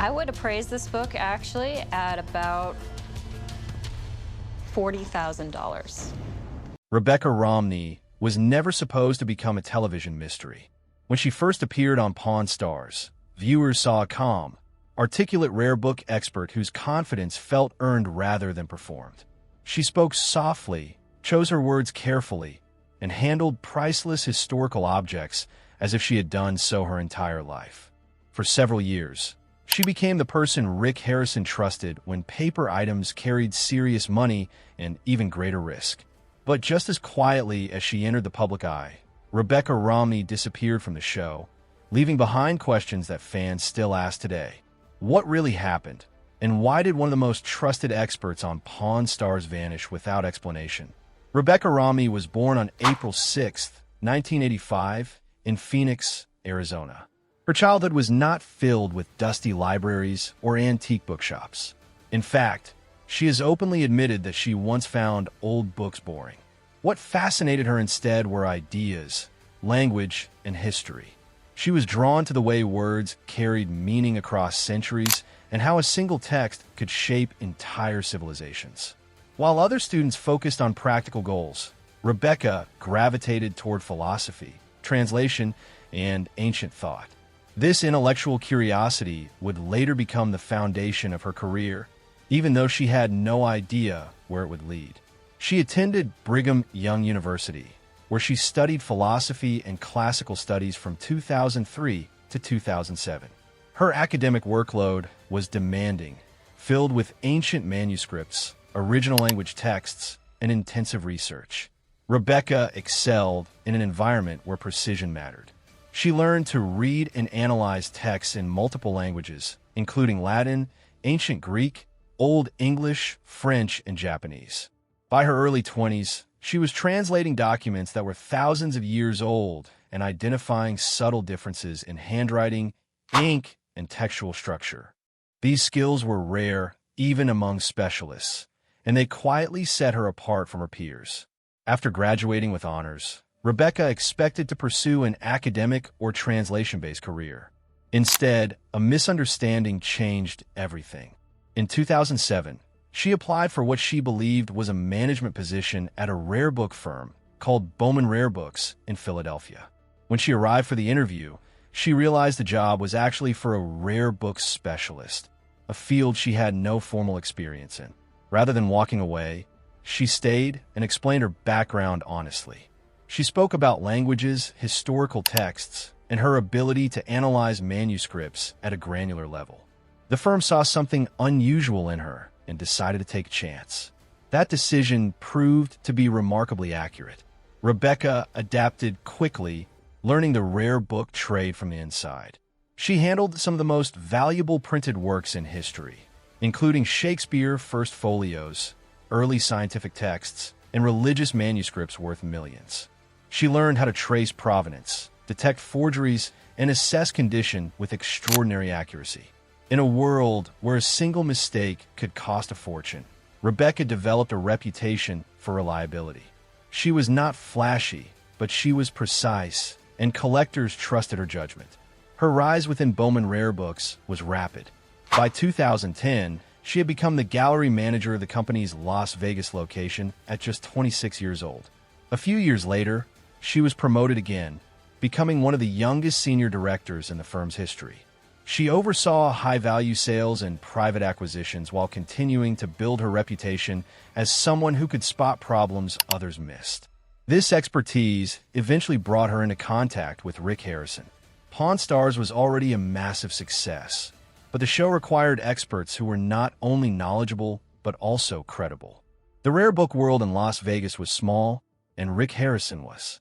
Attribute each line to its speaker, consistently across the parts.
Speaker 1: I would appraise this book actually at about $40,000.
Speaker 2: Rebecca Romney was never supposed to become a television mystery. When she first appeared on Pawn Stars, viewers saw a calm, articulate rare book expert whose confidence felt earned rather than performed. She spoke softly, chose her words carefully, and handled priceless historical objects as if she had done so her entire life. For several years, she became the person Rick Harrison trusted when paper items carried serious money and even greater risk. But just as quietly as she entered the public eye, Rebecca Romney disappeared from the show, leaving behind questions that fans still ask today. What really happened? And why did one of the most trusted experts on Pawn Stars vanish without explanation? Rebecca Romney was born on April 6, 1985, in Phoenix, Arizona. Her childhood was not filled with dusty libraries or antique bookshops. In fact, she has openly admitted that she once found old books boring. What fascinated her instead were ideas, language, and history. She was drawn to the way words carried meaning across centuries and how a single text could shape entire civilizations. While other students focused on practical goals, Rebecca gravitated toward philosophy, translation, and ancient thought. This intellectual curiosity would later become the foundation of her career, even though she had no idea where it would lead. She attended Brigham Young University, where she studied philosophy and classical studies from 2003 to 2007. Her academic workload was demanding, filled with ancient manuscripts, original language texts, and intensive research. Rebecca excelled in an environment where precision mattered. She learned to read and analyze texts in multiple languages, including Latin, Ancient Greek, Old English, French, and Japanese. By her early 20s, she was translating documents that were thousands of years old and identifying subtle differences in handwriting, ink, and textual structure. These skills were rare, even among specialists, and they quietly set her apart from her peers. After graduating with honors, Rebecca expected to pursue an academic or translation-based career. Instead, a misunderstanding changed everything. In 2007, she applied for what she believed was a management position at a rare book firm called Bowman Rare Books in Philadelphia. When she arrived for the interview, she realized the job was actually for a rare book specialist, a field she had no formal experience in. Rather than walking away, she stayed and explained her background honestly. She spoke about languages, historical texts, and her ability to analyze manuscripts at a granular level. The firm saw something unusual in her and decided to take a chance. That decision proved to be remarkably accurate. Rebecca adapted quickly, learning the rare book trade from the inside. She handled some of the most valuable printed works in history, including Shakespeare first folios, early scientific texts, and religious manuscripts worth millions. She learned how to trace provenance, detect forgeries, and assess condition with extraordinary accuracy. In a world where a single mistake could cost a fortune, Rebecca developed a reputation for reliability. She was not flashy, but she was precise, and collectors trusted her judgment. Her rise within Bowman Rare Books was rapid. By 2010, she had become the gallery manager of the company's Las Vegas location at just 26 years old. A few years later, she was promoted again, becoming one of the youngest senior directors in the firm's history. She oversaw high-value sales and private acquisitions while continuing to build her reputation as someone who could spot problems others missed. This expertise eventually brought her into contact with Rick Harrison. Pawn Stars was already a massive success, but the show required experts who were not only knowledgeable but also credible. The rare book world in Las Vegas was small, and Rick Harrison was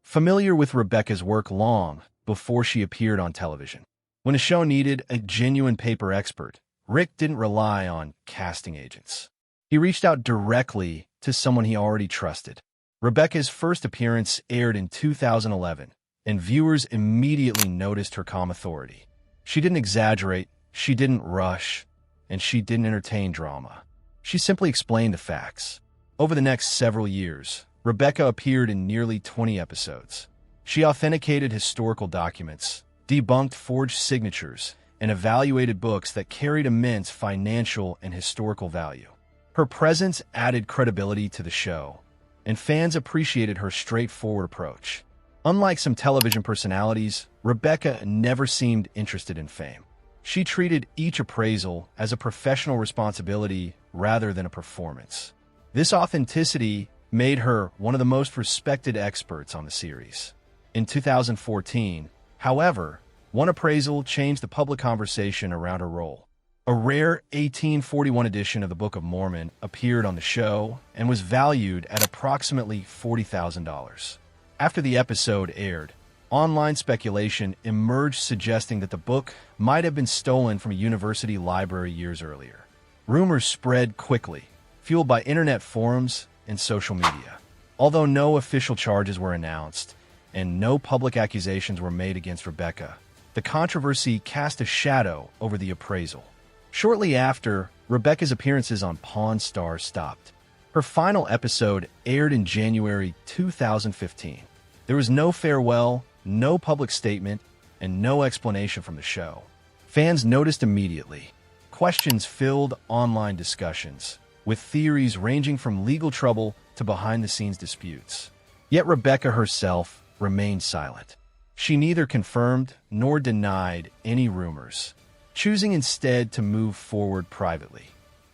Speaker 2: familiar with Rebecca's work long before she appeared on television. When a show needed a genuine paper expert, Rick didn't rely on casting agents. He reached out directly to someone he already trusted. Rebecca's first appearance aired in 2011, and viewers immediately noticed her calm authority. She didn't exaggerate, she didn't rush, and she didn't entertain drama. She simply explained the facts. Over the next several years, Rebecca appeared in nearly 20 episodes. She authenticated historical documents, debunked forged signatures, and evaluated books that carried immense financial and historical value. Her presence added credibility to the show, and fans appreciated her straightforward approach. Unlike some television personalities, Rebecca never seemed interested in fame. She treated each appraisal as a professional responsibility rather than a performance. This authenticity made her one of the most respected experts on the series. In 2014, however, one appraisal changed the public conversation around her role. A rare 1841 edition of the Book of Mormon appeared on the show and was valued at approximately $40,000. After the episode aired, online speculation emerged suggesting that the book might have been stolen from a university library years earlier. Rumors spread quickly, fueled by internet forums and social media. Although no official charges were announced and no public accusations were made against Rebecca, the controversy cast a shadow over the appraisal. Shortly after, Rebecca's appearances on Pawn Stars stopped. Her final episode aired in January 2015. There was no farewell, no public statement, and no explanation from the show. Fans noticed immediately. Questions filled online discussions, with theories ranging from legal trouble to behind-the-scenes disputes. Yet Rebecca herself remained silent. She neither confirmed nor denied any rumors, choosing instead to move forward privately.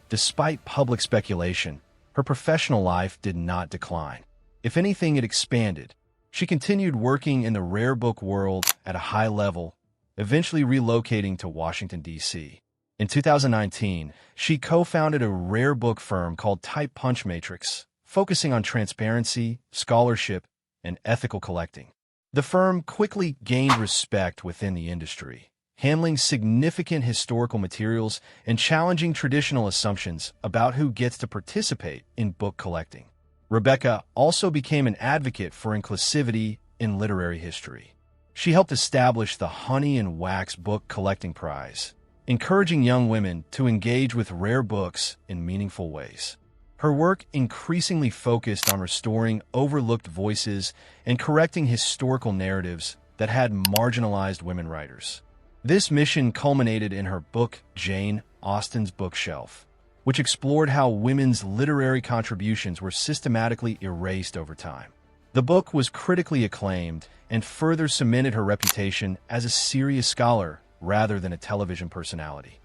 Speaker 2: Despite public speculation, her professional life did not decline. If anything, it expanded. She continued working in the rare book world at a high level, eventually relocating to Washington, D.C. In 2019, she co-founded a rare book firm called Type Punch Matrix, focusing on transparency, scholarship, and ethical collecting. The firm quickly gained respect within the industry, handling significant historical materials and challenging traditional assumptions about who gets to participate in book collecting. Rebecca also became an advocate for inclusivity in literary history. She helped establish the Honey and Wax Book Collecting Prize, encouraging young women to engage with rare books in meaningful ways. Her work increasingly focused on restoring overlooked voices and correcting historical narratives that had marginalized women writers. This mission culminated in her book, Jane Austen's Bookshelf, which explored how women's literary contributions were systematically erased over time. The book was critically acclaimed and further cemented her reputation as a serious scholar rather than a television personality.